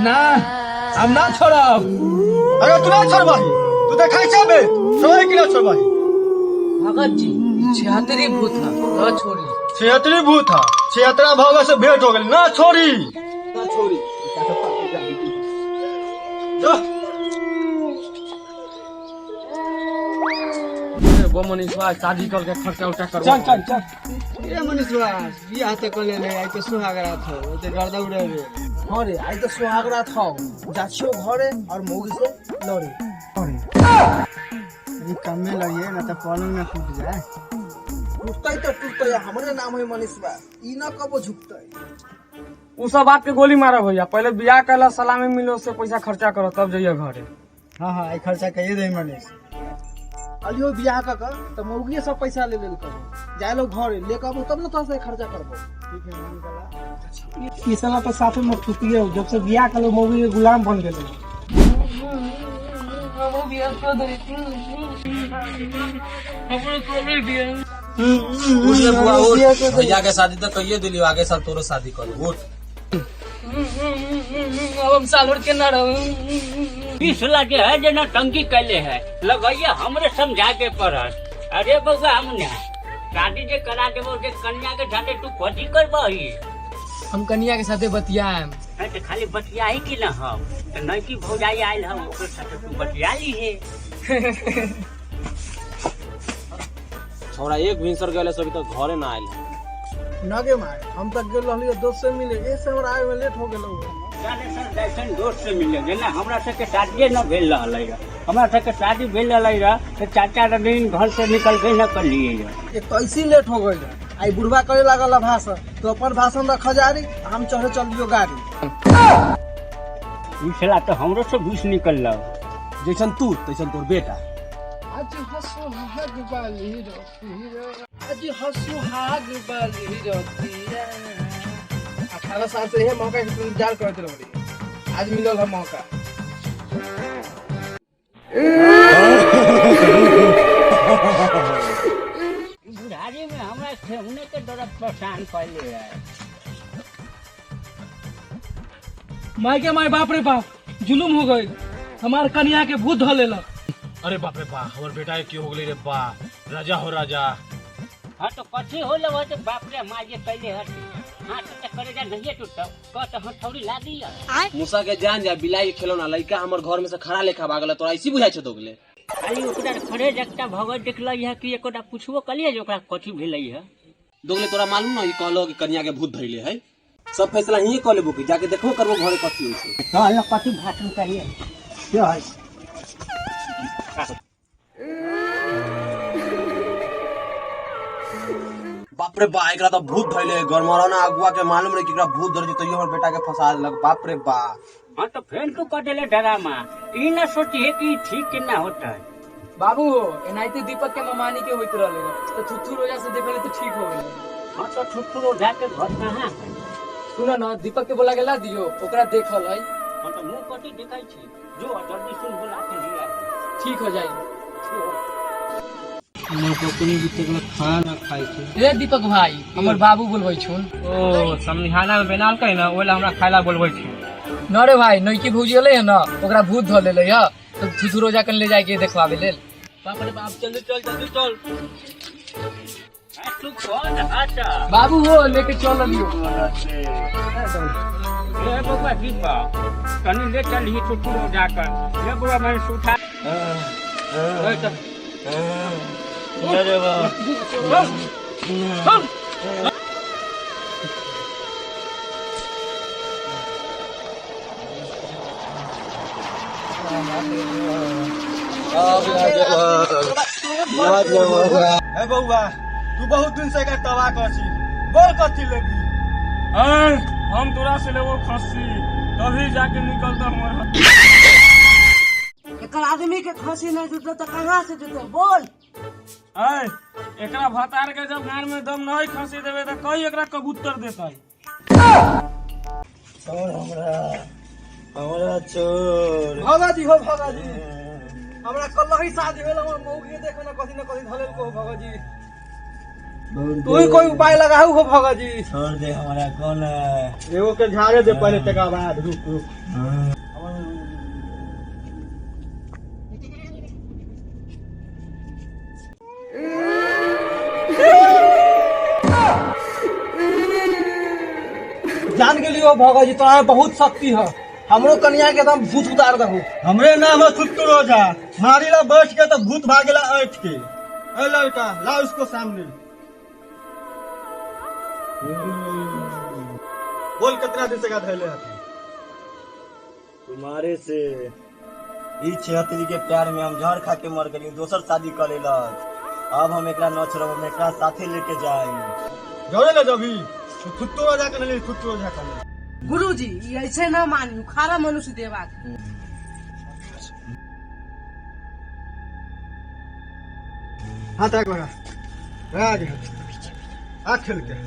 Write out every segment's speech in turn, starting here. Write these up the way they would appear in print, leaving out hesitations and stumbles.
ना हम ना छोड़ब। अरे तू ना छोड़बाही, तू देखाई छबे छोड़े कि ना छोड़बाही। भगत जी 76 भूत है, ना छोड़ी। 76 भूत था, 76 भगत से भेंट हो गई ना छोड़ी। ना छोड़ी वो मनीषवा शादी करके खर्चा उठा कर। चल चल चल। ये मनीषवा बियाह तो कर ले आई तो सुहागरा था, वो तो गर्दा उड़े रे। हाँ रे आई तो सुहागरा था, जाछियो घरे और मौगी से लड़े। ये काम में लड़िए ना तो पलंग में टूट जाए। टूटता तो टूटता, हमारे नाम है मनीषवा, ई ना कबो झुकता। उ सब बात के गोली मारा भैया, पहले बियाह कैला सलामी मिलो से पैसा खर्चा करो तब जाइए घरे। हाँ हाँ ये खर्चा कहिए दे मनीष। अलियो बियाह का कर तो मौगी सब पैसा ले लेल करो, जाए लो घरे लेकर आबो तब ना तो से खर्चा करबो। ठीक है मान कला। ई साला तो साथे मत टूटिए, जब से बियाह कलो मौगी के गुलाम बन गेलो। हम बियाह कर दे हमरे कोले बियाह उठले बुआ उठ, भैया के शादी तो कहिए दिली, आगे साल तोरो शादी करो। उठ अब हम साल भर के ना रहूं। इस लगे है जो टंकी कैले है लगैया हमरे समझा के पड़त। अरे बउआ हमने शादी जे करा देबो के कन्या के साथे तू कथी करबही? हम कन्या के साथे बतियाएम। है तो खाली बतिया ही कि ना हम तो नहीं की भौजाई आयल हम ओकर साथे तू बतिया ली है। छोड़ा एक भिनसर गए सभी तो घरे ना आयल। नगे मार हम तक गेल रहलिए दोस्त से मिले, ए से हमरा आए में लेट हो गेलो। जाने सर जैसन दोस्त से मिले जेना हमरा से के शादी न भेल रहलै रे, हमरा से के शादी भेल रहलै रे तो चाचा दिन घर से निकल के न कर लिए ये कैसी लेट हो गई। आई बुढ़वा करे लागल भाषण, तो अपन भाषण रख जारी, हम चढ़े चलियो गाड़ी। इसला तो हमरो से घुस निकल लो। जैसन तू तैसन तोर बेटा। आज हंसो हाग बाली रोती, आज हंसो हाग बाली रोती। 18 साल से यह मौका के इंतजार करते रही, आज मिलल है मौका। बुढ़ारी में हमरा खेमने के डर परेशान कैले है। माई के माई बाप रे बाप, जुलुम हो गई, हमार कन्या के भूत धो लेलक। अरे बाप रे बा, हमर बेटा के हो गई रे बा, राजा हो राजा। हाँ तो कथी हो लो तो बाप रे माँ ये कैले हटी। हाँ तो करेजा नहीं टूट कह तो हथौड़ी ला दिया। मूसा के जान जा बिलाई खिलौना लइका हमर घर में से खड़ा लेखा भागल, तोरा ऐसी बुझाई छ दोगले। खाली ओकरा खड़े जगता भगत देखलै है कि एकोटा पूछबो कलिए जे ओकरा कथी भेलै है। दोगले तोरा मालूम ना, ई कहलो कि कन्या के भूत धइले है। सब फैसला ही कर लेबो कि जाके देखबो करबो घरे कथी होय छै। हां ये कथी भाषण करिए क्या है? बाप रे बा, एकरा तो भूत धइले, गरमरना अगुआ के मालूम रे कि एकरा भूत धर जतइयो हमर बेटा के फंसा देलक। बाप रे बा। हाँ तो फेन तू कर देले डरामा, ई ना सोची है कि ठीक के ना होता है। बाबू एनाइते दीपक के ममानी के होइत रहले, तो थुथुर वजह से देखले तो ठीक हो गेल। हाँ तो छुट्टू उठा के घर कहाँ है? सुनो ना, दीपक के बोला के ला दियो, ओकरा देखल है। हाँ तो मुँह कथी दिखाई छी, जो जल्दी सुन बोला के लिया ठीक हो जाएगी। ए दीपक भाई, हमर बाबू बोलबै छुन। ओ समझाना में बेनाल कहीं ना, ओला हमरा खायला बोलबै छी। न रे भाई, नइकी भौजी एले है ना, ओकरा भूत धो लेले है, तो थुथुरो जाके ले जाए के देखवावे लेल। बाप रे बाप, जल्दी चल जल्दी चल। तू कौन आता? बाबू वो लेके चल लियो। ए बबुआ ठीक बा, कनी ले चल ही छुट्टू जाकर। ले बबुआ मैं उठा। ओए तो अरे वाह। ए बउआ, तू बहुत दिन से का तवा करछी, बोल कथी लेबी? हम तोरा से लेबो खस्सी, तभी जाके निकलता हमर। एकर आदमी के खसी नहीं जुटल तो कहाँ से जुटल बोल। एकरा भतार के जब गान में दम नहीं खसी देवे तो कई एकरा कबूतर देता। हमरा चोर भगाजी हो भगाजी, हमरा कल ही शादी भेल, हमर मौगी देखे ना कथी धलेल को भगाजी। तू ही कोई उपाय लगाऊ हो भगा जी। छोड़ दे हमारा कौन है। एगो के झाड़े दे पहले तका बाद रुक रुक। जान के लिए भगा जी तोरा में बहुत शक्ति है। हमरो कन्या के एकदम भूत उतार दहु। हमरे नाम है छुट्टू रोजा। मारी ला बैठ के तो भूत भागेला ऐठ के। ए लड़का ला उसको सामने। बोल कितना दिन से का धैले हथी? तुम्हारे से ई 76 के प्यार में हम जहर खा के मर गई। दोसर शादी कर लेलक। अब हम एकरा न छोड़ब, हम एकरा साथे लेके जाएंगे। जोड़े ले जबी छुट्टू रोजा के नहीं छुट्टू रोजा के। गुरुजी ये ऐसे ना मानियो खारा मनुष्य देवा हाथ आग लगा आगे आग खेल के।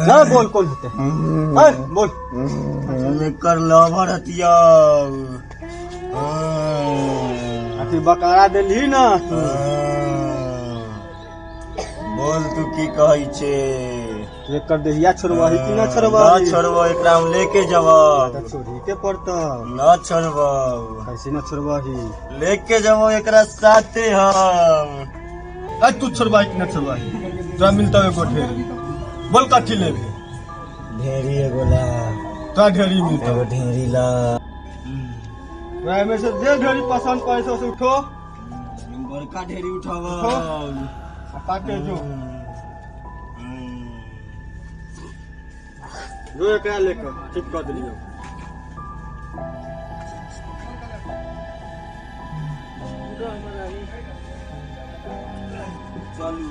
ना बोल कौन होते बोल। कर लवर हतिया अथी बकारा देली ना। बोल तू की कहै छे। एकर देहिया छोड़वाही कि ना छोड़वाही? ना छोड़बो, एकरा हम लेके जब। छोड़ी के पड़ता ना छोड़बो। कैसे ना छोड़वाही? लेके जाओ एकरा साथे हम। आज तू छोड़वाही कि ना छोड़वाही? तोरा मिलता है एगो ढेरी। बोल काठी लेबे? ढेरी एगो ला। तोरा ढेरी मिलता एगो ढेरी ला। वह में से जे ढेरी पसंद पड़े से उसे उठो। बड़का ढेरी उठावा। काटे जो जो एकरा लेकर ठीक कर दिलियो। चलू